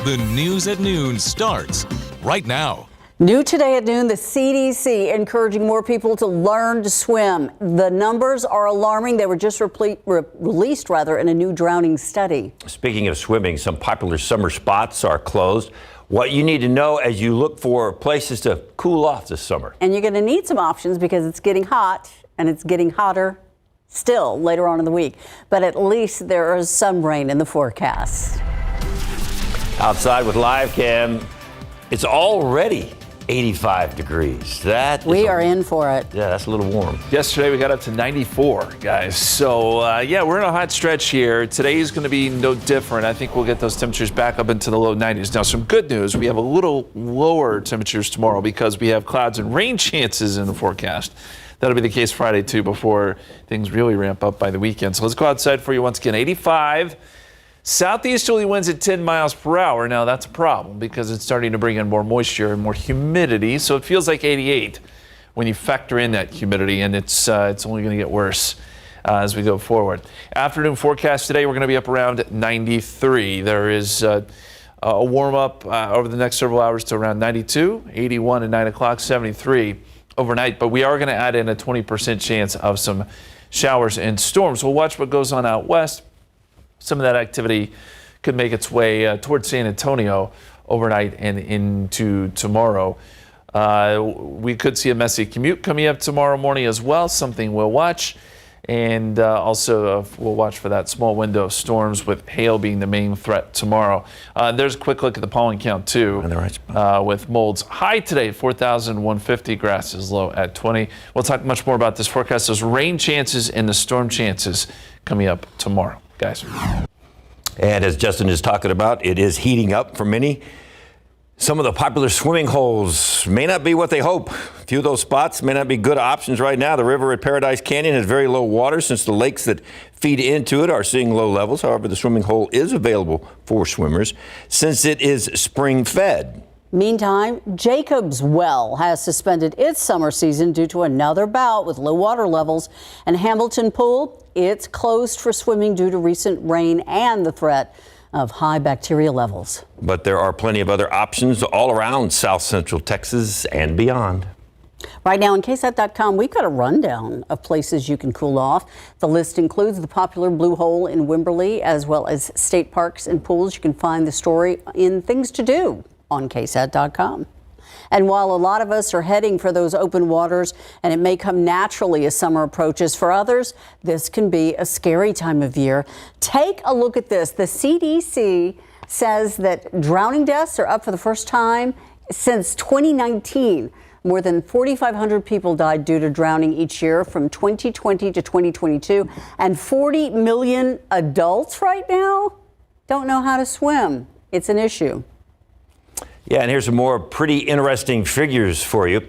The News at Noon starts right now. New today at noon, the CDC encouraging more people to learn to swim. The numbers are alarming. They were just released in a new drowning study. Speaking of swimming, some popular summer spots are closed. What you need to know as you look for places to cool off this summer. And you're going to need some options because it's getting hot and it's getting hotter still later on in the week. But at least there is some rain in the forecast. Outside with live cam, it's already 85 degrees. We are in for it. Yeah, that's a little warm. Yesterday we got up to 94, guys. So, yeah, we're in a hot stretch here. Today is going to be no different. I think we'll get those temperatures back up into the low 90s. Now, some good news. We have a little lower temperatures tomorrow because we have clouds and rain chances in the forecast. That'll be the case Friday, too, before things really ramp up by the weekend. So let's go outside for you once again. 85. Southeasterly winds at 10 miles per hour. Now, that's a problem because it's starting to bring in more moisture and more humidity. So it feels like 88 when you factor in that humidity, and it's only going to get worse as we go forward. Afternoon forecast today, we're going to be up around 93. There is a warm up over the next several hours to around 92, 81 at 9 o'clock, 73 overnight. But we are going to add in a 20% chance of some showers and storms. We'll watch what goes on out west. Some of that activity could make its way towards San Antonio overnight and into tomorrow. We could see a messy commute coming up tomorrow morning as well, something we'll watch. And also we'll watch for that small window of storms with hail being the main threat tomorrow. There's a quick look at the pollen count, too, with molds high today, 4,150, grass is low at 20. We'll talk much more about this forecast, those rain chances and the storm chances coming up tomorrow. Guys. And as Justin is talking about, it is heating up for many. Some of the popular swimming holes may not be what they hope. A few of those spots may not be good options right now. The river at Paradise Canyon has very low water since the lakes that feed into it are seeing low levels. However, the swimming hole is available for swimmers since it is spring fed. Meantime, Jacob's Well has suspended its summer season due to another bout with low water levels. And Hamilton Pool, it's closed for swimming due to recent rain and the threat of high bacteria levels. But there are plenty of other options all around South Central Texas and beyond. Right now on KSAT.com, we've got a rundown of places you can cool off. The list includes the popular Blue Hole in Wimberley, as well as state parks and pools. You can find the story in Things to Do on KSAT.com. And while a lot of us are heading for those open waters, and it may come naturally as summer approaches, for others, this can be a scary time of year. Take a look at this. The CDC says that drowning deaths are up for the first time since 2019. More than 4,500 people died due to drowning each year from 2020 to 2022. And 40 million adults right now don't know how to swim. It's an issue. Yeah, and here's some more pretty interesting figures for you.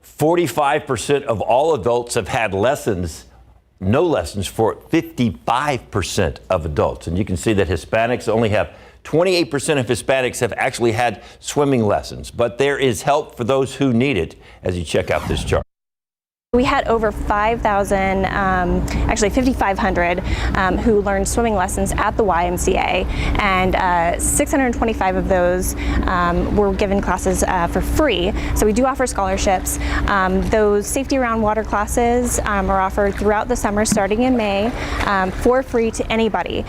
45% of all adults have had no lessons for 55% of adults. And you can see that Hispanics only have 28% of Hispanics have actually had swimming lessons. But there is help for those who need it as you check out this chart. We had over 5,000, actually 5,500 who learned swimming lessons at the YMCA, and 625 of those were given classes for free. So we do offer scholarships. Those safety around water classes are offered throughout the summer starting in May for free to anybody.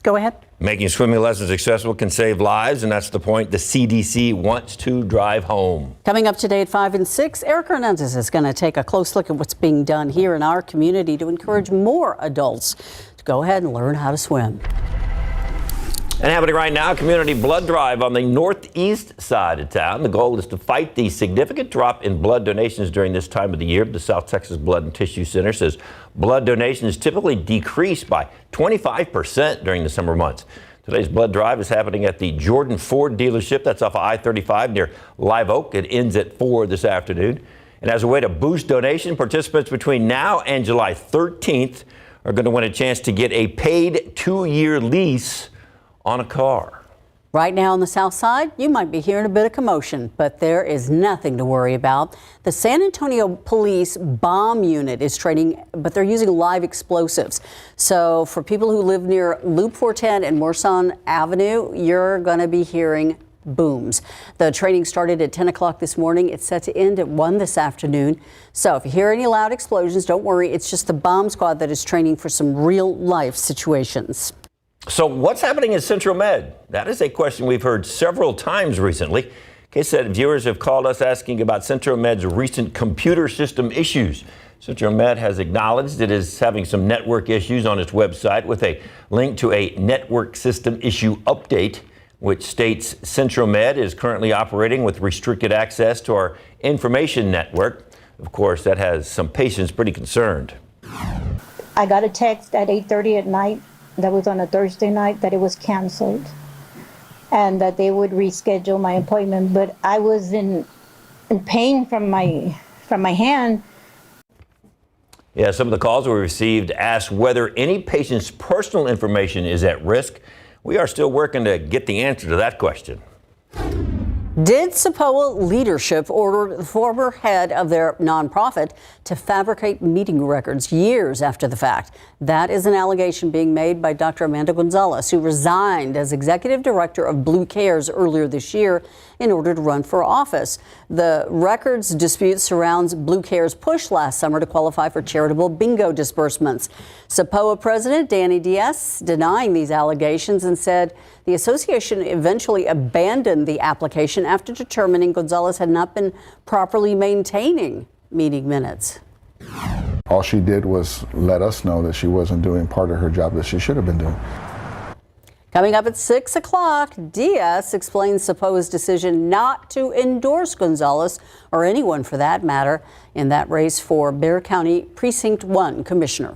Go ahead. Making swimming lessons accessible can save lives, and that's the point the CDC wants to drive home. Coming up today at 5 and 6, Eric Hernandez is going to take a close look at what's being done here in our community to encourage more adults to go ahead and learn how to swim. And happening right now, community blood drive on the northeast side of town. The goal is to fight the significant drop in blood donations during this time of the year. The South Texas Blood and Tissue Center says blood donations typically decrease by 25% during the summer months. Today's blood drive is happening at the Jordan Ford dealership. That's off of I-35 near Live Oak. It ends at 4 this afternoon. And as a way to boost donation, participants between now and July 13th are going to win a chance to get a paid 2-year lease on a car. Right now on the south side, you might be hearing a bit of commotion, but there is nothing to worry about. The San Antonio Police bomb unit is training, but they're using live explosives. So for people who live near Loop 410 and Morrison Avenue, you're going to be hearing booms. The training started at 10 o'clock this morning. It's set to end at 1 this afternoon. So if you hear any loud explosions, don't worry. It's just the bomb squad that is training for some real life situations. So what's happening in Central Med? That is a question we've heard several times recently. KSAT viewers have called us asking about Central Med's recent computer system issues. Central Med has acknowledged it is having some network issues on its website with a link to a network system issue update, which states Central Med is currently operating with restricted access to our information network. Of course, that has some patients pretty concerned. I got a text at 8:30 at night, that was on a Thursday night, that it was canceled and that they would reschedule my appointment, but I was in pain from my hand. Yeah, some of the calls we received asked whether any patient's personal information is at risk. We are still working to get the answer to that question. Did SEPOA leadership order the former head of their nonprofit to fabricate meeting records years after the fact? That is an allegation being made by Dr. Amanda Gonzalez, who resigned as executive director of Blue Cares earlier this year in order to run for office. The records dispute surrounds Blue Cares' push last summer to qualify for charitable bingo disbursements. SEPOA President Danny Diaz denying these allegations and said the association eventually abandoned the application after determining Gonzalez had not been properly maintaining meeting minutes. All she did was let us know that she wasn't doing part of her job that she should have been doing. Coming up at 6 o'clock, Diaz explains SEPOA's decision not to endorse Gonzalez, or anyone for that matter, in that race for Bexar County Precinct 1 Commissioner.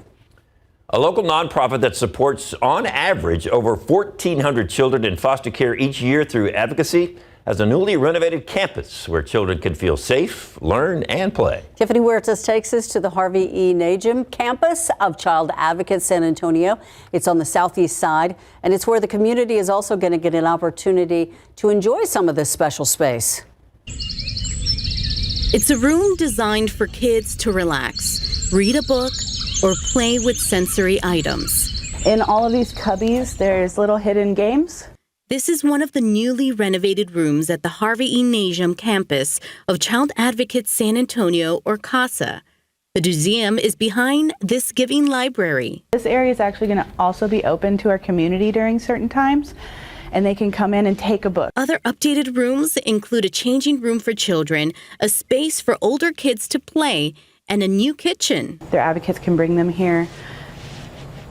A local nonprofit that supports, on average, over 1,400 children in foster care each year through advocacy has a newly renovated campus where children can feel safe, learn, and play. Tiffany Huertas takes us to the Harvey E. Najum campus of Child Advocate San Antonio. It's on the southeast side, and it's where the community is also going to get an opportunity to enjoy some of this special space. It's a room designed for kids to relax, read a book, or play with sensory items. In all of these cubbies, there's little hidden games. This is one of the newly renovated rooms at the Harvey E. Najum campus of Child Advocate San Antonio, or CASA. The museum is behind this giving library. This area is actually going to also be open to our community during certain times, and they can come in and take a book. Other updated rooms include a changing room for children, a space for older kids to play, and a new kitchen. Their advocates can bring them here.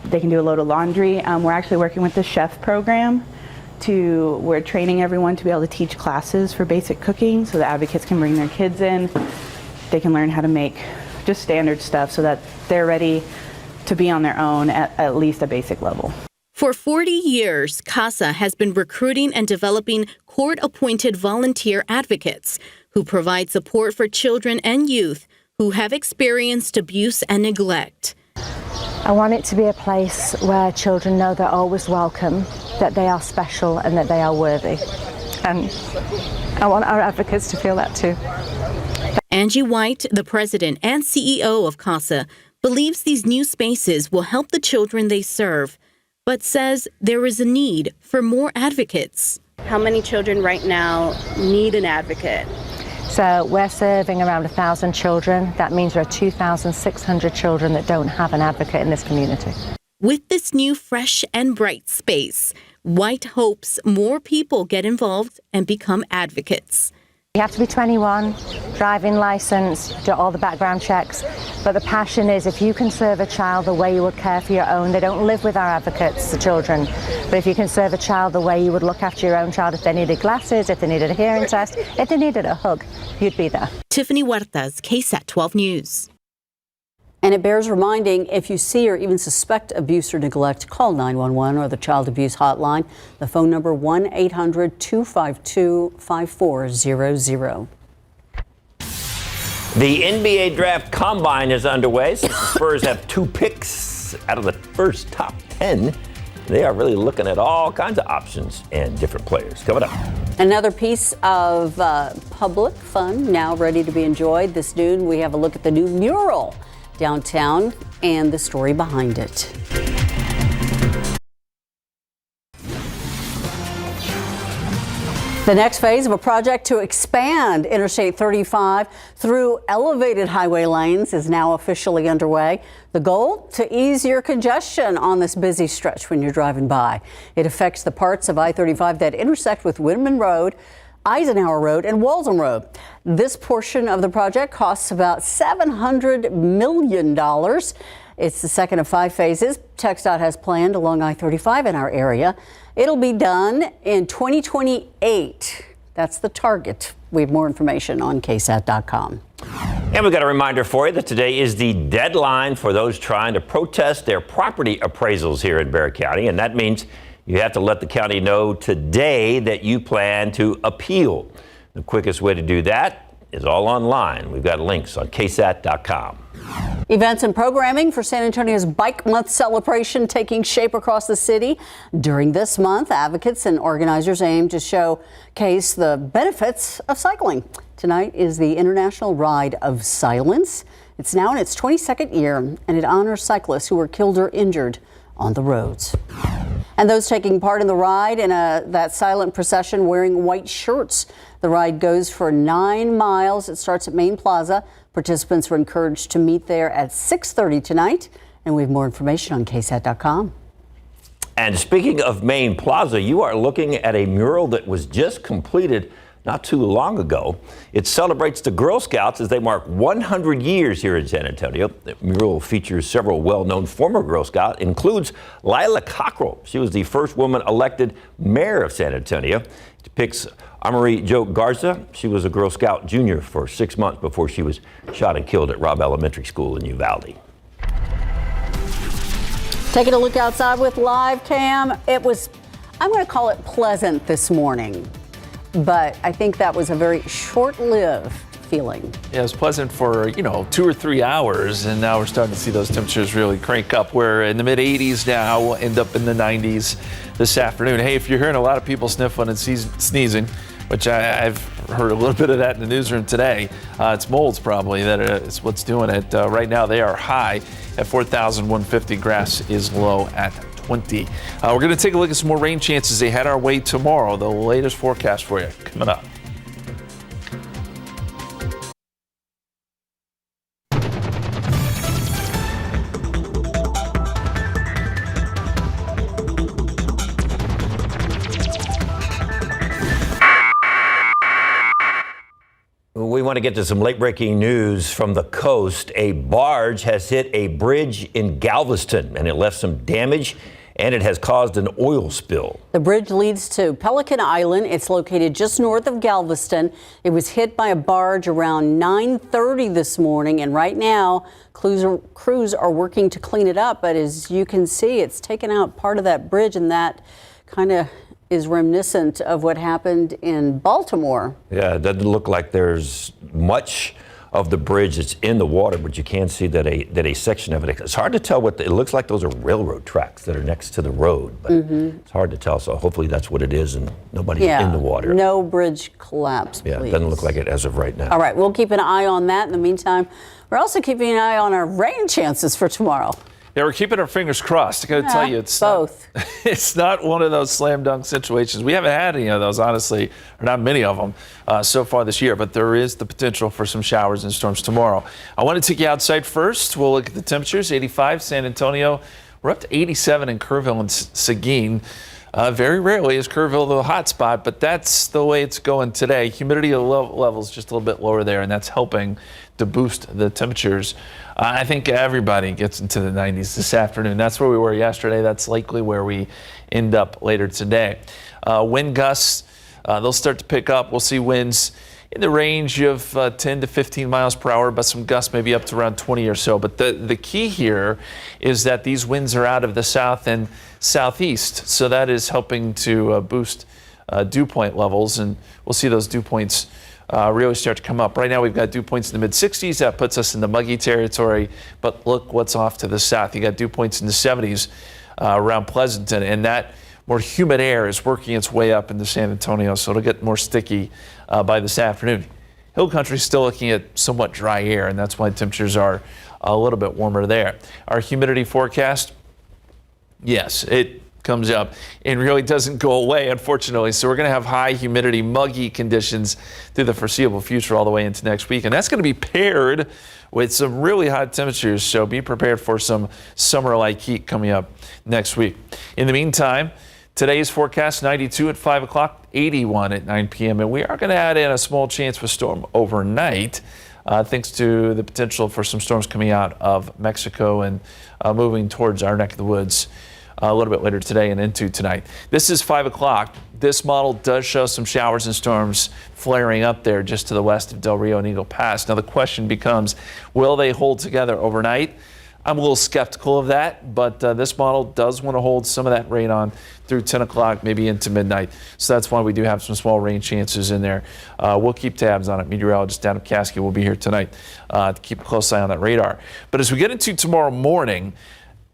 They can do a load of laundry. We're actually working with the chef program. We're training everyone to be able to teach classes for basic cooking, so the advocates can bring their kids in. They can learn how to make just standard stuff so that they're ready to be on their own at least a basic level. For 40 years, CASA has been recruiting and developing court-appointed volunteer advocates who provide support for children and youth who have experienced abuse and neglect. I want it to be a place where children know they're always welcome, that they are special and that they are worthy. And I want our advocates to feel that too. Angie White, the president and CEO of CASA, believes these new spaces will help the children they serve, but says there is a need for more advocates. How many children right now need an advocate? So we're serving around 1,000 children. That means there are 2,600 children that don't have an advocate in this community. With this new fresh and bright space, White hopes more people get involved and become advocates. You have to be 21, driving license, do all the background checks. But the passion is if you can serve a child the way you would care for your own, they don't live with our advocates, the children. But if you can serve a child the way you would look after your own child, if they needed glasses, if they needed a hearing test, if they needed a hug, you'd be there. Tiffany Huertas, KSAT 12 News. And it bears reminding, if you see or even suspect abuse or neglect, call 911 or the Child Abuse Hotline. The phone number 1-800-252-5400. The NBA Draft Combine is underway. Since the Spurs have 2 picks out of the first top 10. They are really looking at all kinds of options and different players. Coming up. Another piece of public fun now ready to be enjoyed. This noon, we have a look at the new mural downtown and the story behind it. The next phase of a project to expand Interstate 35 through elevated highway lanes is now officially underway. The goal? To ease your congestion on this busy stretch when you're driving by. It affects the parts of I-35 that intersect with Whitman Road, Eisenhower Road, and Waltham Road. This portion of the project costs about $700 million. It's the second of 5 phases TxDOT has planned along I-35 in our area. It'll be done in 2028. That's the target. We have more information on KSAT.com. And we've got a reminder for you that today is the deadline for those trying to protest their property appraisals here in Bexar County. And that means you have to let the county know today that you plan to appeal. The quickest way to do that is all online. We've got links on KSAT.com. Events and programming for San Antonio's Bike Month celebration taking shape across the city. During this month, advocates and organizers aim to showcase the benefits of cycling. Tonight is the International Ride of Silence. It's now in its 22nd year, and it honors cyclists who were killed or injured on the roads. And those taking part in the ride in that silent procession wearing white shirts. The ride goes for 9 miles. It starts at Main Plaza. Participants were encouraged to meet there at 6:30 tonight. And we have more information on KSAT.com. And speaking of Main Plaza, you are looking at a mural that was just completed not too long ago. It celebrates the Girl Scouts as they mark 100 years here in San Antonio. The mural features several well-known former Girl Scouts, includes Lila Cockrell. She was the first woman elected mayor of San Antonio. It depicts Amarie Jo Garza. She was a Girl Scout junior for 6 months before she was shot and killed at Robb Elementary School in Uvalde. Taking a look outside with live cam. It was, I'm going to call it pleasant this morning, but I think that was a very short-lived feeling. Yeah, it was pleasant for, 2 or 3 hours, and now we're starting to see those temperatures really crank up. We're in the mid-80s now, we'll end up in the 90s this afternoon. Hey, if you're hearing a lot of people sniffling and sneezing, which I've heard a little bit of that in the newsroom today, it's molds probably that is what's doing it. Right now they are high at 4,150. Grass is low at 20. We're going to take a look at some more rain chances. They head our way tomorrow. The latest forecast for you coming up. We want to get to some late-breaking news from the coast. A barge has hit a bridge in Galveston, and it left some damage, and it has caused an oil spill. The bridge leads to Pelican Island. It's located just north of Galveston. It was hit by a barge around 9:30 this morning, and right now, crews are working to clean it up. But as you can see, it's taken out part of that bridge, and that kind of is reminiscent of what happened in Baltimore. Yeah, it doesn't look like there's much of the bridge that's in the water, but you can see that a section of it. It's hard to tell it looks like those are railroad tracks that are next to the road, but it's hard to tell. So hopefully that's what it is, and nobody's in the water. No bridge collapse, please. Yeah, it doesn't look like it as of right now. All right, we'll keep an eye on that. In the meantime, we're also keeping an eye on our rain chances for tomorrow. Yeah, we're keeping our fingers crossed. I got to tell you, it's both. It's not one of those slam dunk situations. We haven't had any of those, honestly, or not many of them so far this year. But there is the potential for some showers and storms tomorrow. I want to take you outside first. We'll look at the temperatures. 85 San Antonio. We're up to 87 in Kerrville and Seguin. Very rarely is Kerrville the hot spot, but that's the way it's going today. Humidity levels just a little bit lower there, and that's helping to boost the temperatures. I think everybody gets into the 90s this afternoon. That's where we were yesterday. That's likely where we end up later today. Wind gusts, they'll start to pick up. We'll see winds in the range of 10 to 15 miles per hour, but some gusts maybe up to around 20 or so. But the key here is that these winds are out of the south and southeast, so that is helping to boost dew point levels, and we'll see those dew points really start to come up. Right now we've got dew points in the mid-60s. That puts us in the muggy territory, but look what's off to the south. You got dew points in the 70s. around Pleasanton, and that more humid air is working its way up into San Antonio, so it'll get more sticky by this afternoon. Hill country is still looking at somewhat dry air, and that's why temperatures are a little bit warmer there. Our humidity forecast, yes, it comes up and really doesn't go away, unfortunately. So we're going to have high humidity, muggy conditions through the foreseeable future all the way into next week. And that's going to be paired with some really hot temperatures. So be prepared for some summer-like heat coming up next week. In the meantime, today's forecast, 92 at 5 o'clock, 81 at 9 p.m. And we are going to add in a small chance of a storm overnight, thanks to the potential for some storms coming out of Mexico and moving towards our neck of the woods a little bit later today and into tonight. This is 5 o'clock. This model does show some showers and storms flaring up there just to the west of Del Rio and Eagle Pass. Now the question becomes, will they hold together overnight? I'm a little skeptical of that, but this model does want to hold some of that rain on through 10 o'clock, maybe into midnight. So that's why we do have some small rain chances in there. We'll keep tabs on it. Meteorologist Adam Caskey will be here tonight to keep a close eye on that radar. But as we get into tomorrow morning,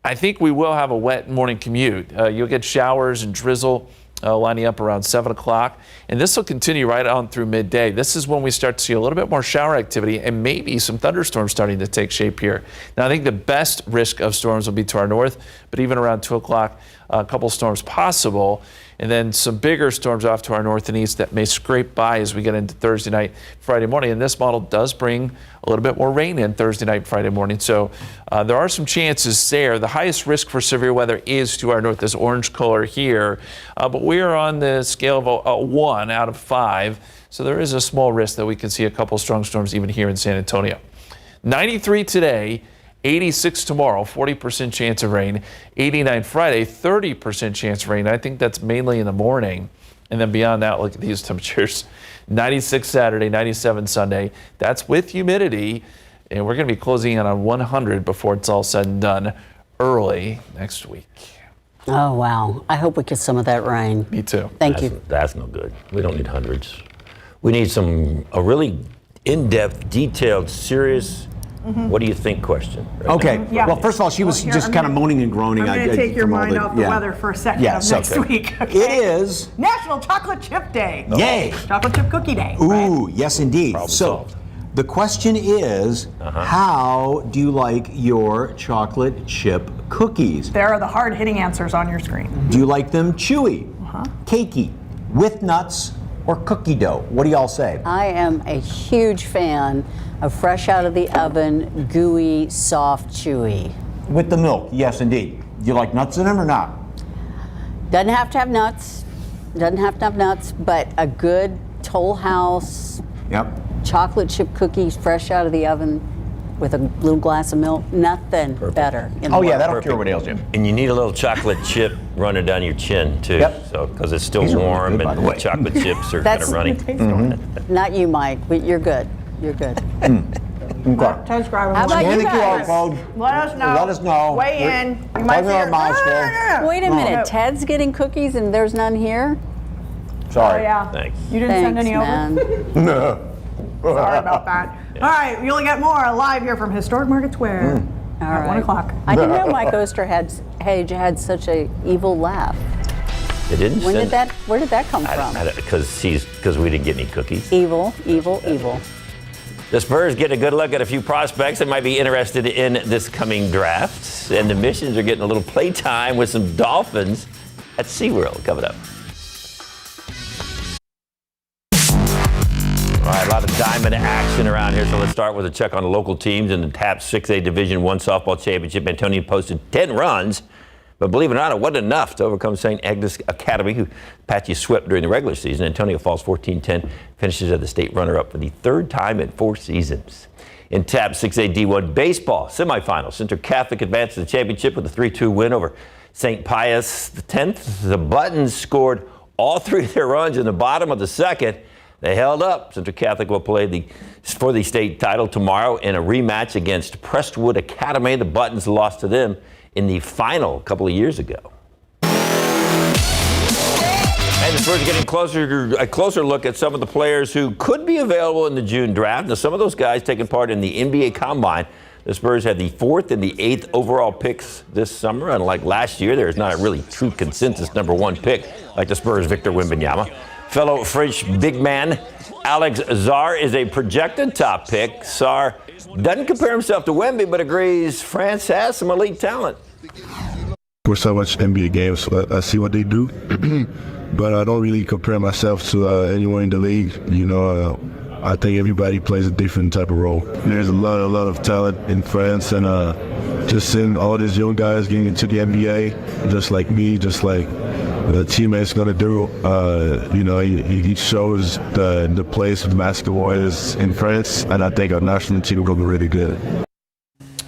I think we will have a wet morning commute. You'll get showers and drizzle lining up around 7 o'clock, and this will continue right on through midday. This is when we start to see a little bit more shower activity and maybe some thunderstorms starting to take shape here. Now, I think the best risk of storms will be to our north, but even around 2 o'clock, a couple storms possible, and then some bigger storms off to our north and east that may scrape by as we get into Thursday night, Friday morning. And this model does bring a little bit more rain in Thursday night, Friday morning. So there are some chances there. The highest risk for severe weather is to our north, this orange color here. But we are on the scale of a 1 out of 5. So there is a small risk that we can see a couple strong storms even here in San Antonio. 93 today. 86 tomorrow, 40% chance of rain. 89 Friday, 30% chance of rain. I think that's mainly in the morning. And then beyond that, look at these temperatures. 96 Saturday, 97 Sunday. That's with humidity. And we're going to be closing in on 100 before it's all said and done early next week. Oh, wow. I hope we get some of that rain. Me too. Thank you. That's no good. We don't need hundreds. We need a really in-depth, detailed, serious, what do you think question. Right Okay. Yeah. Well, first of all, she was just kind of moaning and groaning. I'm going to take your mind off the weather for a second Yes, of next okay. week. Okay? It is. National Chocolate Chip Day. Yay. Chocolate Chip Cookie Day. Ooh, yes, indeed. Problem So solved. the question is, how do you like your chocolate chip cookies? There are the hard-hitting answers on your screen. Do you like them chewy, cakey, with nuts, or cookie dough? What do y'all say? I am a huge fan of fresh out of the oven, gooey, soft, chewy. With the milk, yes, indeed. Do you like nuts in them or not? Doesn't have to have nuts. Doesn't have to have nuts, but a good Toll House Yep. chocolate chip cookies fresh out of the oven with a little glass of milk, nothing better. In the Oh, yeah, world. that'll cure what ails you. And you need a little chocolate chip running down your chin, too. Yep. So, because it's still These are really warm good, by and the way. chocolate chips are kind That's- of running. Not you, Mike, but you're good. You're good. Okay. Transcribe. How about Scan you the QR guys? code. Let us know. Let us know. Weigh We're- in. You might Talking our figure- mouths full. No. Wait a minute, Ted's getting cookies and there's none here? Oh, Sorry. yeah. Thanks. You didn't send Thanks, any over? man. No. Sorry about that. All right, you'll get more live here from Historic Market Square All at right. 1 o'clock. I didn't know Mike Osterhage had such a evil laugh. They didn't Where send did that come from? because we didn't get any cookies. Evil, evil, evil. The Spurs get a good look at a few prospects that might be interested in this coming draft. And the Missions are getting a little playtime with some Dolphins at SeaWorld. Coming up. All right, a lot of diamond action around here, so let's start with a check on the local teams in the TAP 6A Division I softball championship. Antonio posted 10 runs, but believe it or not, it wasn't enough to overcome St. Agnes Academy, who Apache swept during the regular season. Antonio falls 14-10, finishes as the state runner-up for the third time in 4 seasons. In TAP 6A D1 baseball semifinals, Central Catholic advanced to the championship with a 3-2 win over St. Pius X. The Buttons scored all 3 of their runs in the bottom of the second. They held up. Central Catholic will play for the state title tomorrow in a rematch against Prestwood Academy. The Buttons lost to them in the final a couple of years ago. And the Spurs are getting a closer look at some of the players who could be available in the June draft. Now, some of those guys taking part in the NBA Combine The Spurs had the 4th and the 8th overall picks this summer. Unlike last year, there is not a really true consensus number 1 pick like the Spurs' Victor Wembanyama. Fellow French big man Alex Sarr is a projected top pick. Sarr doesn't compare himself to Wemby, but agrees France has some elite talent. For so much NBA games, so I see what they do, but I don't really compare myself to anyone in the league. You know, I think everybody plays a different type of role. There's a lot of talent in France, and just seeing all these young guys getting into the NBA, just like me, just like the teammates gonna do. You know, he shows the place of basketball is in France, and I think our national team will be really good.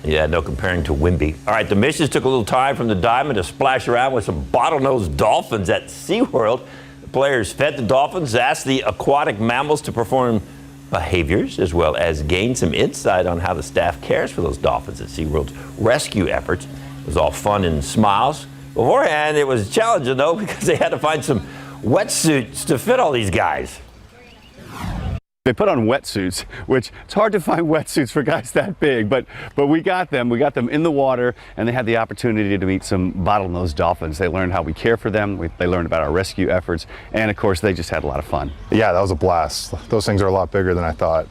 Yeah, no comparing to Wemby. All right, the Missions took a little time from the diamond to splash around with some bottlenose dolphins at SeaWorld. The players fed the dolphins, asked the aquatic mammals to perform behaviors, as well as gain some insight on how the staff cares for those dolphins at SeaWorld's rescue efforts. It was all fun and smiles. Beforehand, it was challenging, though, because they had to find some wetsuits to fit all these guys. They put on wetsuits, which it's hard to find wetsuits for guys that big, but we got them. We got them in the water, and they had the opportunity to meet some bottlenose dolphins. They learned how we care for them. They learned about our rescue efforts, and of course, they just had a lot of fun. Yeah, that was a blast. Those things are a lot bigger than I thought.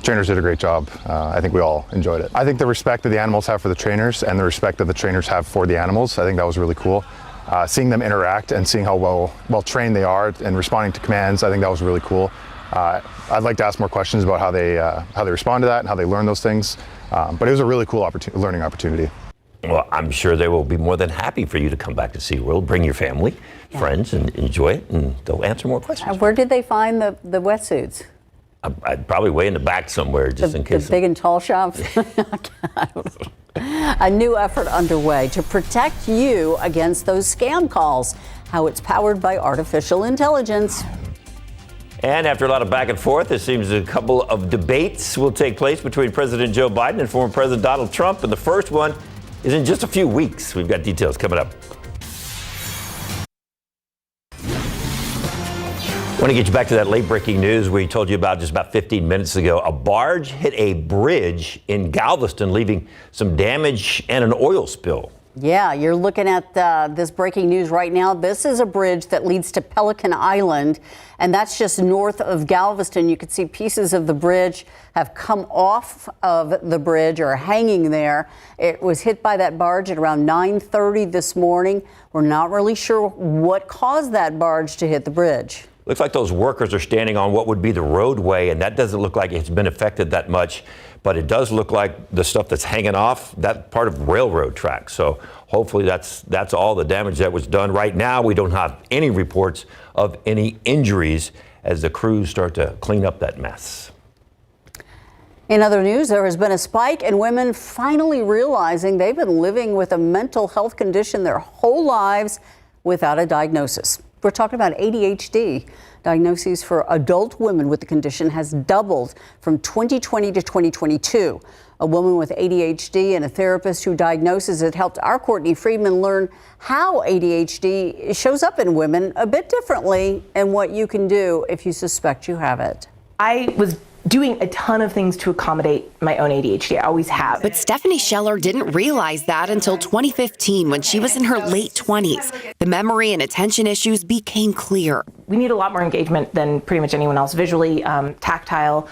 Trainers did a great job. I think we all enjoyed it. I think the respect that the animals have for the trainers and the respect that the trainers have for the animals, I think that was really cool. Seeing them interact and seeing how well trained they are and responding to commands, I think that was really cool. I'd like to ask more questions about how they respond to that and how they learn those things. But it was a really cool learning opportunity. Well, I'm sure they will be more than happy for you to come back to SeaWorld, bring your family, friends, and enjoy it, and they'll answer more questions. Where did they find the wetsuits? I'd probably way in the back somewhere, just in case. The big and tall shops? A new effort underway to protect you against those scam calls. How it's powered by artificial intelligence. And after a lot of back and forth, it seems a couple of debates will take place between President Joe Biden and former President Donald Trump. And the first one is in just a few weeks. We've got details coming up. I want to get you back to that late breaking news we told you about just about 15 minutes ago. A barge hit a bridge in Galveston, leaving some damage and an oil spill. Yeah, you're looking at this breaking news right now. This is a bridge that leads to Pelican Island, and that's just north of Galveston. You can see pieces of the bridge have come off of the bridge or are hanging there. It was hit by that barge at around 9:30 this morning. We're not really sure what caused that barge to hit the bridge. Looks like those workers are standing on what would be the roadway, and that doesn't look like it's been affected that much. But it does look like the stuff that's hanging off, that part of railroad tracks. So hopefully that's all the damage that was done. Right now, we don't have any reports of any injuries as the crews start to clean up that mess. In other news, there has been a spike in women finally realizing they've been living with a mental health condition their whole lives without a diagnosis. We're talking about ADHD. Diagnoses for adult women with the condition has doubled from 2020 to 2022. A woman with ADHD and a therapist who diagnoses it helped our Courtney Friedman learn how ADHD shows up in women a bit differently and what you can do if you suspect you have it. I was doing a ton of things to accommodate my own ADHD. I always have. But Stephanie Scheller didn't realize that until 2015 when she was in her late 20s. The memory and attention issues became clear. We need a lot more engagement than pretty much anyone else, visually, tactile,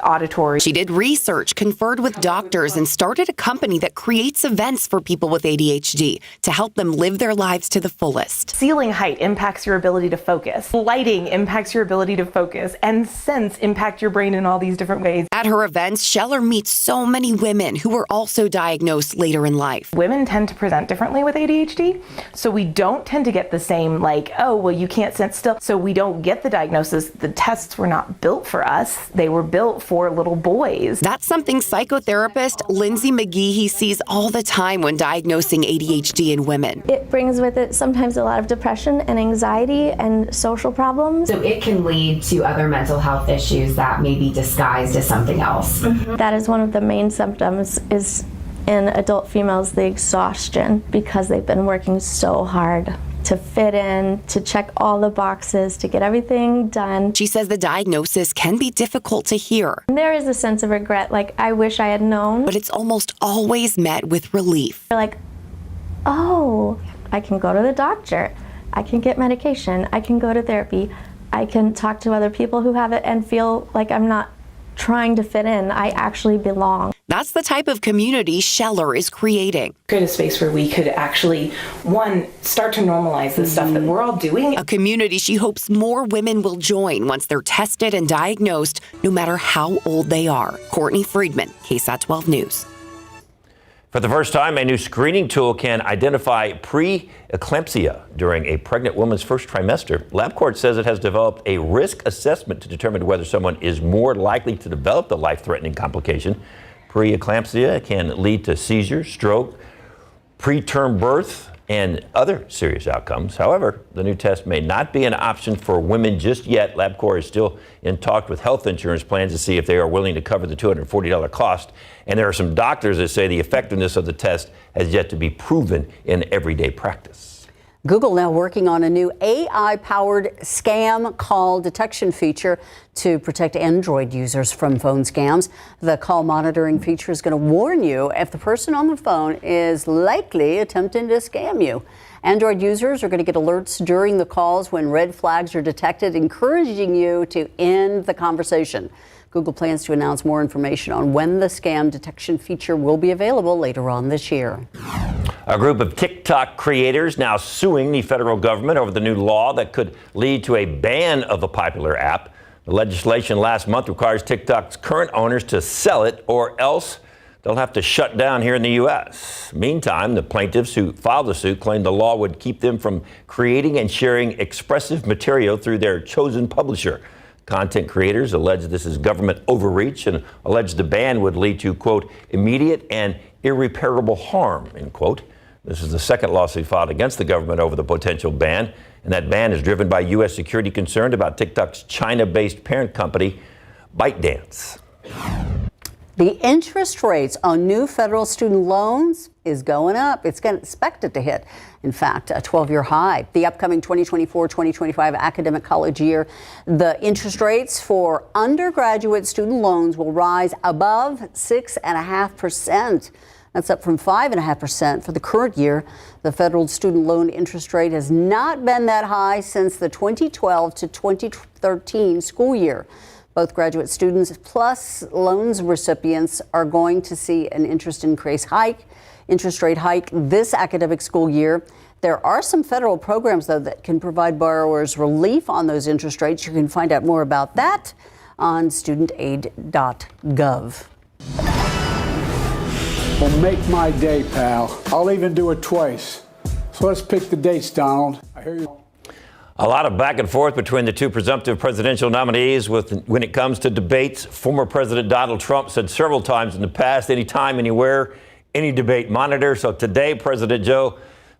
auditory. She did research, conferred with doctors, and started a company that creates events for people with ADHD to help them live their lives to the fullest. Ceiling height impacts your ability to focus. Lighting impacts your ability to focus. And scents impact your brain in all these different ways. At her events, Scheller meets so many women who were also diagnosed later in life. Women tend to present differently with ADHD, so we don't tend to get the same oh, well, you can't sit still. So we don't get the diagnosis. The tests were not built for us. They were built for little boys. That's something psychotherapist Lindsay McGee sees all the time when diagnosing ADHD in women. It brings with it sometimes a lot of depression and anxiety and social problems. So it can lead to other mental health issues that may be disguised as something else. Mm-hmm. That is one of the main symptoms is in adult females, the exhaustion, because they've been working so hard to fit in, to check all the boxes, to get everything done. She says the diagnosis can be difficult to hear. There is a sense of regret, like I wish I had known. But it's almost always met with relief. You're like, oh, I can go to the doctor, I can get medication, I can go to therapy, I can talk to other people who have it and feel like I'm not trying to fit in. I actually belong. That's the type of community Scheller is creating. Create a space where we could actually, one, start to normalize the stuff that we're all doing. A community she hopes more women will join once they're tested and diagnosed, no matter how old they are. Courtney Friedman, KSAT 12 News. For the first time, a new screening tool can identify preeclampsia during a pregnant woman's first trimester. LabCorp says it has developed a risk assessment to determine whether someone is more likely to develop the life-threatening complication. Preeclampsia can lead to seizure, stroke, preterm birth, and other serious outcomes. However, the new test may not be an option for women just yet. LabCorp is still in talks with health insurance plans to see if they are willing to cover the $240 cost. And there are some doctors that say the effectiveness of the test has yet to be proven in everyday practice. Google now working on a new AI-powered scam call detection feature to protect Android users from phone scams. The call monitoring feature is going to warn you if the person on the phone is likely attempting to scam you. Android users are going to get alerts during the calls when red flags are detected, encouraging you to end the conversation. Google plans to announce more information on when the scam detection feature will be available later on this year. A group of TikTok creators now suing the federal government over the new law that could lead to a ban of the popular app. The legislation last month requires TikTok's current owners to sell it, or else they'll have to shut down here in the U.S. Meantime, the plaintiffs who filed the suit claimed the law would keep them from creating and sharing expressive material through their chosen publisher. Content creators allege this is government overreach and allege the ban would lead to, quote, immediate and irreparable harm, end quote. This is the second lawsuit filed against the government over the potential ban, and that ban is driven by U.S. security concern about TikTok's China-based parent company, ByteDance. The interest rates on new federal student loans is going up. It's expected to hit, in fact, a 12-year high. The upcoming 2024-2025 academic college year, the interest rates for undergraduate student loans will rise above 6.5%. That's up from 5.5% for the current year. The federal student loan interest rate has not been that high since the 2012 to 2013 school year. Both graduate students plus loans recipients are going to see an interest rate hike this academic school year. There are some federal programs, though, that can provide borrowers relief on those interest rates. You can find out more about that on studentaid.gov. Well, make my day, pal. I'll even do it twice. So let's pick the dates, Donald. I hear you. A lot of back and forth between the two presumptive presidential nominees when it comes to debates. Former President Donald Trump said several times in the past, anytime, anywhere, any debate monitor. So today, President Joe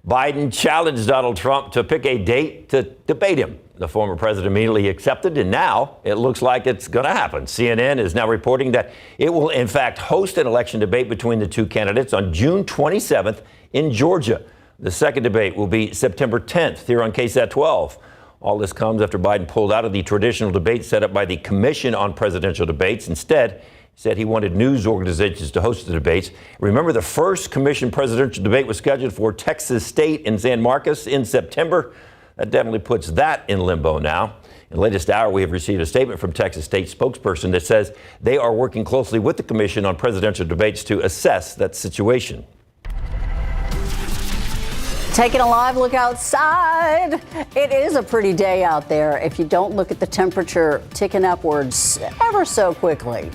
Biden challenged Donald Trump to pick a date to debate him. The former president immediately accepted, and now it looks like it's going to happen. CNN is now reporting that it will, in fact, host an election debate between the two candidates on June 27th in Georgia. The second debate will be September 10th here on KSAT 12. All this comes after Biden pulled out of the traditional debate set up by the Commission on Presidential Debates. Instead, he said he wanted news organizations to host the debates. Remember, the first commission presidential debate was scheduled for Texas State in San Marcos in September. That definitely puts that in limbo now. In the latest hour, we have received a statement from Texas State spokesperson that says they are working closely with the Commission on Presidential Debates to assess that situation. Taking a live look outside. It is a pretty day out there if you don't look at the temperature ticking upwards ever so quickly.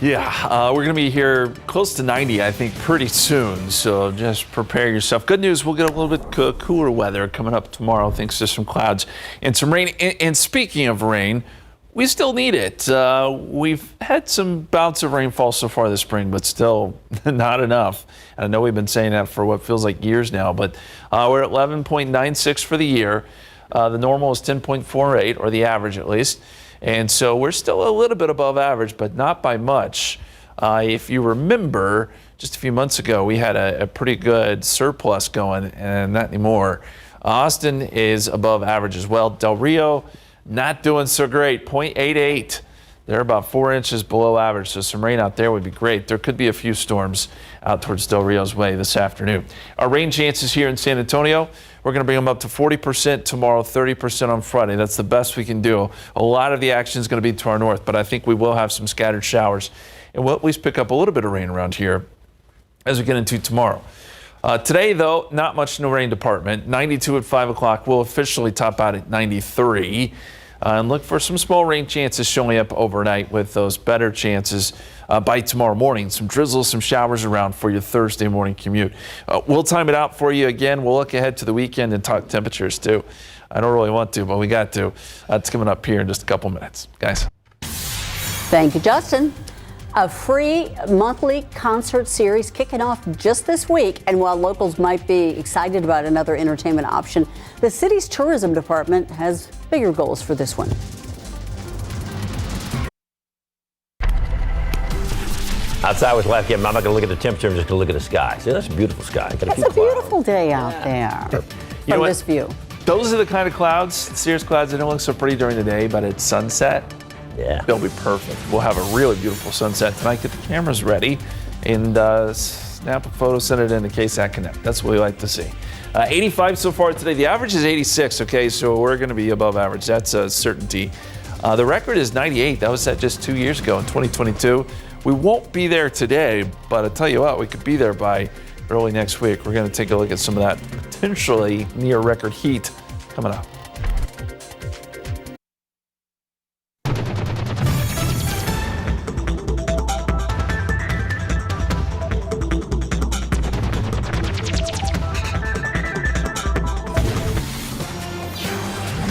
Yeah, we're going to be here close to 90, I think, pretty soon. So just prepare yourself. Good news, we'll get a little bit cooler weather coming up tomorrow, thanks to some clouds and some rain. And speaking of rain, we still need it. We've had some bouts of rainfall so far this spring, but still not enough. And I know we've been saying that for what feels like years now, but we're at 11.96 for the year. The normal is 10.48, or the average at least. And so we're still a little bit above average, but not by much. If you remember, just a few months ago, we had a pretty good surplus going, and not anymore. Austin is above average as well. Del Rio, not doing so great, 0.88. They're about 4 inches below average, so some rain out there would be great. There could be a few storms out towards Del Rio's way this afternoon. Our rain chances here in San Antonio, we're going to bring them up to 40% tomorrow, 30% on Friday. That's the best we can do. A lot of the action is going to be to our north, but I think we will have some scattered showers. And we'll at least pick up a little bit of rain around here as we get into tomorrow. Today, though, not much in the rain department. 92 at 5 o'clock. We'll officially top out at 93. And look for some small rain chances showing up overnight with those better chances by tomorrow morning. Some drizzles, some showers around for your Thursday morning commute. We'll time it out for you again. We'll look ahead to the weekend and talk temperatures too. I don't really want to, but we got to. It's coming up here in just a couple minutes. Guys. Thank you, Justin. A free monthly concert series kicking off just this week. And while locals might be excited about another entertainment option, the city's tourism department has bigger goals for this one. Outside with life, I'm not going to look at the temperature, I'm just going to look at the sky. See, that's a beautiful sky. It's a beautiful day out there from this view. Those are the kind of clouds, cirrus clouds, that don't look so pretty during the day, but at sunset, they'll be perfect. We'll have a really beautiful sunset tonight. Get the cameras ready and snap a photo, send it in to KSAT Connect. That's what we like to see. 85 so far today. The average is 86, okay, so we're going to be above average. That's a certainty. The record is 98. That was set just 2 years ago in 2022. We won't be there today, but I'll tell you what, we could be there by early next week. We're going to take a look at some of that potentially near record heat coming up.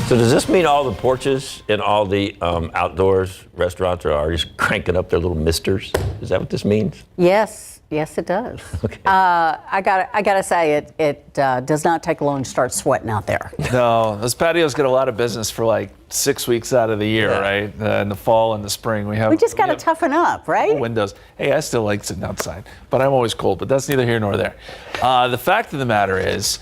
So does this mean all the porches in all the outdoors restaurants are just cranking up their little misters? Is that what this means? Yes, it does. Okay. I gotta say, it does not take long to start sweating out there. No, those patios get a lot of business for like 6 weeks out of the year, right? In the fall and the spring, we just gotta toughen up, right? Windows. Hey, I still like sitting outside, but I'm always cold. But that's neither here nor there. The fact of the matter is,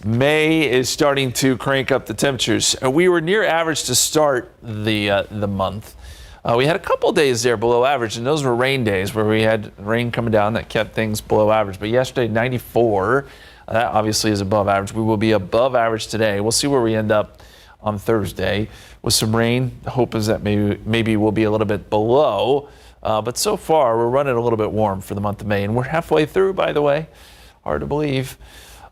May is starting to crank up the temperatures. We were near average to start the month. We had a couple days there below average, and those were rain days where we had rain coming down that kept things below average. But yesterday, 94, that obviously is above average. We will be above average today. We'll see where we end up on Thursday with some rain. The hope is that maybe we'll be a little bit below. But so far, we're running a little bit warm for the month of May, and we're halfway through, by the way. Hard to believe.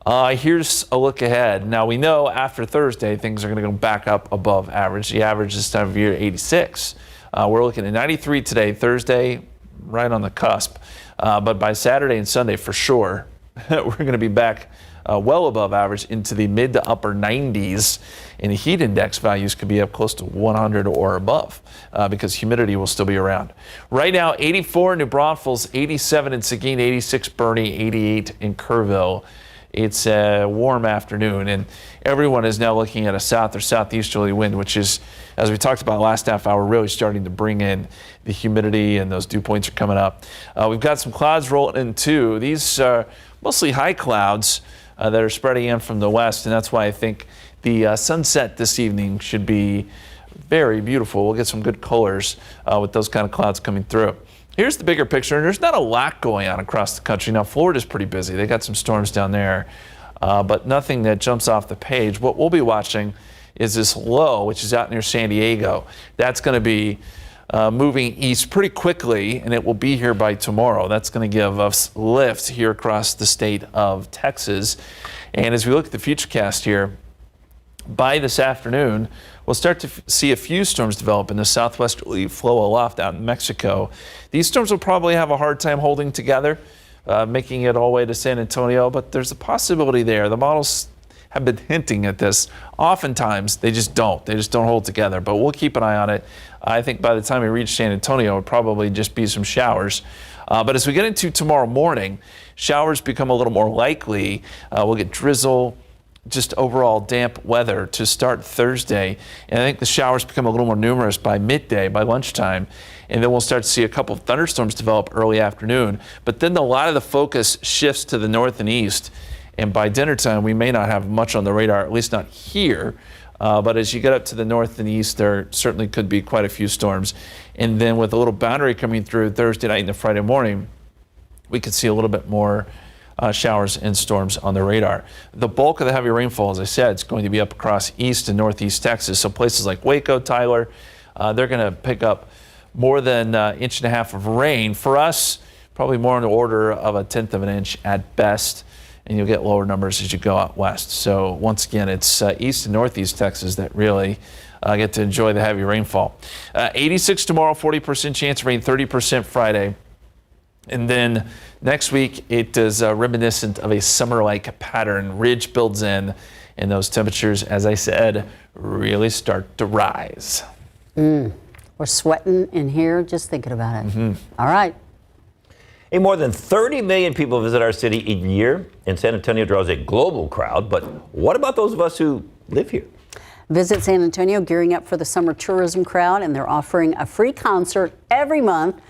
Here's a look ahead. Now, we know after Thursday, things are going to go back up above average. The average this time of year, 86. We're looking at 93 today, Thursday, right on the cusp. But by Saturday and Sunday, for sure, we're going to be back well above average into the mid to upper 90s. And the heat index values could be up close to 100 or above because humidity will still be around. Right now, 84 in New Braunfels, 87 in Seguin, 86 Bernie, 88 in Kerrville. It's a warm afternoon, and everyone is now looking at a south or southeasterly wind, which is, as we talked about last half hour, really starting to bring in the humidity, and those dew points are coming up. We've got some clouds rolling in too. These are mostly high clouds that are spreading in from the west, and that's why I think the sunset this evening should be very beautiful. We'll get some good colors with those kind of clouds coming through. Here's the bigger picture, and there's not a lot going on across the country. Now, Florida's pretty busy. They got some storms down there, but nothing that jumps off the page. What we'll be watching is this low, which is out near San Diego. That's going to be moving east pretty quickly, and it will be here by tomorrow. That's going to give us lift here across the state of Texas. And as we look at the futurecast here, by this afternoon, we'll start to see a few storms develop in the southwesterly flow aloft out in Mexico. These storms will probably have a hard time holding together, making it all the way to San Antonio, but there's a possibility there. The models have been hinting at this. Oftentimes, they just don't hold together, but we'll keep an eye on it. I think by the time we reach San Antonio, it'll probably just be some showers. But as we get into tomorrow morning, showers become a little more likely. We'll get drizzle, just overall damp weather to start Thursday. And I think the showers become a little more numerous by midday, by lunchtime. And then we'll start to see a couple of thunderstorms develop early afternoon. But then a lot of the focus shifts to the north and east. And by dinner time, we may not have much on the radar, at least not here. But as you get up to the north and east, there certainly could be quite a few storms. And then with a little boundary coming through Thursday night and the Friday morning, we could see a little bit more showers and storms on the radar. The bulk of the heavy rainfall, as I said, is going to be up across east and northeast Texas. So places like Waco, Tyler, they're going to pick up more than an inch and a half of rain. For us, probably more on the order of 1/10 of an inch at best. And you'll get lower numbers as you go out west. So once again, it's east and northeast Texas that really get to enjoy the heavy rainfall. 86 tomorrow, 40% chance of rain, 30% Friday. And then next week, it is reminiscent of a summer-like pattern. Ridge builds in, and those temperatures, as I said, really start to rise. We're sweating in here just thinking about it. All right. Hey, more than 30 million people visit our city each year, and San Antonio draws a global crowd. But what about those of us who live here? Visit San Antonio gearing up for the summer tourism crowd, and they're offering a free concert every month.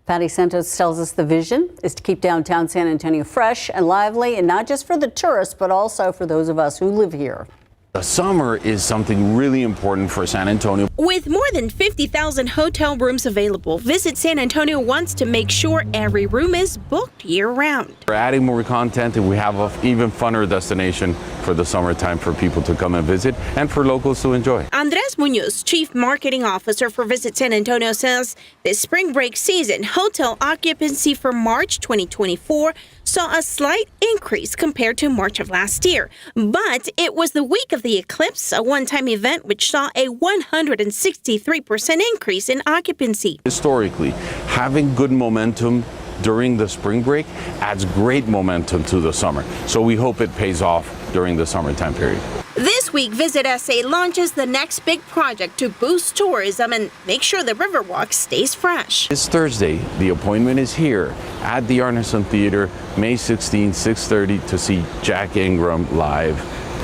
Patty Santos tells us the vision is to keep downtown San Antonio fresh and lively, and not just for the tourists, but also for those of us who live here. The summer is something really important for San Antonio. With more than 50,000 hotel rooms available, Visit San Antonio wants to make sure every room is booked year-round. We're adding more content, and we have an even funner destination for the summertime for people to come and visit and for locals to enjoy. Andres Munoz, Chief Marketing Officer for Visit San Antonio, says this spring break season, hotel occupancy for March 2024 saw a slight increase compared to March of last year. But it was the week of the eclipse, a one-time event which saw a 163% increase in occupancy. Historically, having good momentum during the spring break adds great momentum to the summer. So we hope it pays off during the summertime period. This week, Visit SA launches the next big project to boost tourism and make sure the Riverwalk stays fresh. This Thursday, the appointment is here at the Arneson Theater, May 16, 6:30 to see Jack Ingram live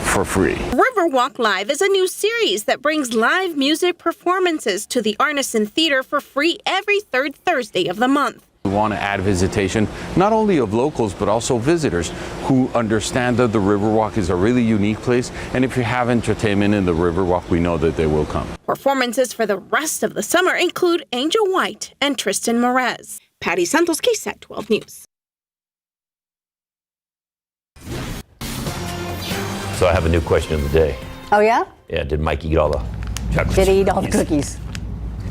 for free. Riverwalk Live is a new series that brings live music performances to the Arneson Theater for free every third Thursday of the month. We want to add visitation, not only of locals, but also visitors who understand that the Riverwalk is a really unique place. And if you have entertainment in the Riverwalk, we know that they will come. Performances for the rest of the summer include Angel White and Tristan Morez. Patty Santos, KSAT 12 News. So I have a new question of the day. Oh, yeah? Yeah, did Mike eat all the chocolate? Did he eat all the cookies?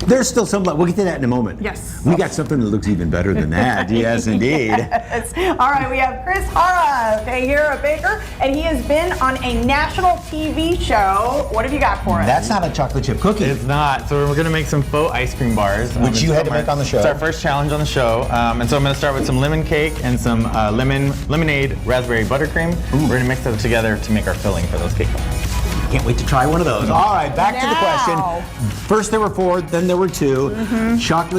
There's still some left. We'll get to that in a moment. Yes. We got something that looks even better than that. Yes, indeed. Yes. All right, we have Chris Hara, here, a baker, and he has been on a national TV show. What have you got for us? That's not a chocolate chip cookie. It's not. So we're going to make some faux ice cream bars. Which you had to make on the show. It's our first challenge on the show. And so I'm going to start with some lemon cake and some lemonade raspberry buttercream. We're going to mix them together to make our filling for those cake bars. Can't wait to try one of those. All right, back to the question. First there were 4, then there were 2.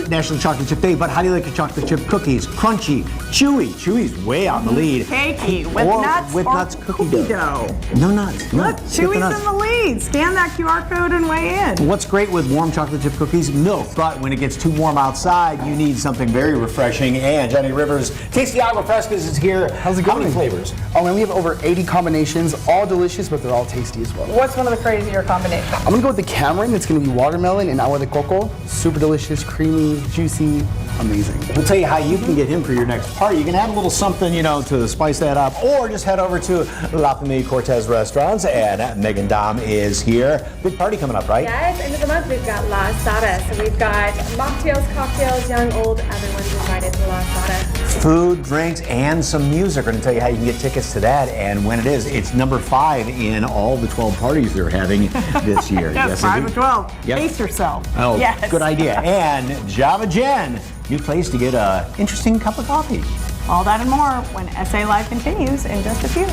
National Chocolate Chip Day, but how do you like your chocolate chip cookies? Crunchy, chewy. Chewy's way out in the lead. Cakey, with nuts with or nuts cookie dough. No nuts. Look, Chewy's in the lead. Scan that QR code and weigh in. What's great with warm chocolate chip cookies? Milk. But when it gets too warm outside, you need something very refreshing. And Johnny Rivers, Tasty Agua Frescas is here. How's it going? How many flavors? Oh man, we have over 80 combinations, all delicious, but they're all tasty as well. What's one of the crazier combinations? I'm gonna go with the Cameron. It's gonna be watermelon and agua de coco. Super delicious, creamy, juicy, amazing. We'll tell you how you can get him for your next party. You can add a little something, to spice that up, or just head over to La Familia Cortez Restaurants, and Megan Dom is here. Big party coming up, right? Yes, end of the month we've got La Asada. So we've got mocktails, cocktails, young, old, everyone's invited to La Asada. Food, drinks, and some music. We're going to tell you how you can get tickets to that and when it is. It's number 5 in all the 12 parties they're having this year. Yes, 5 of 12. Yep. Pace yourself. Oh, yes. Good idea. And Java Jen, new place to get an interesting cup of coffee. All that and more when SA Live continues in just a few.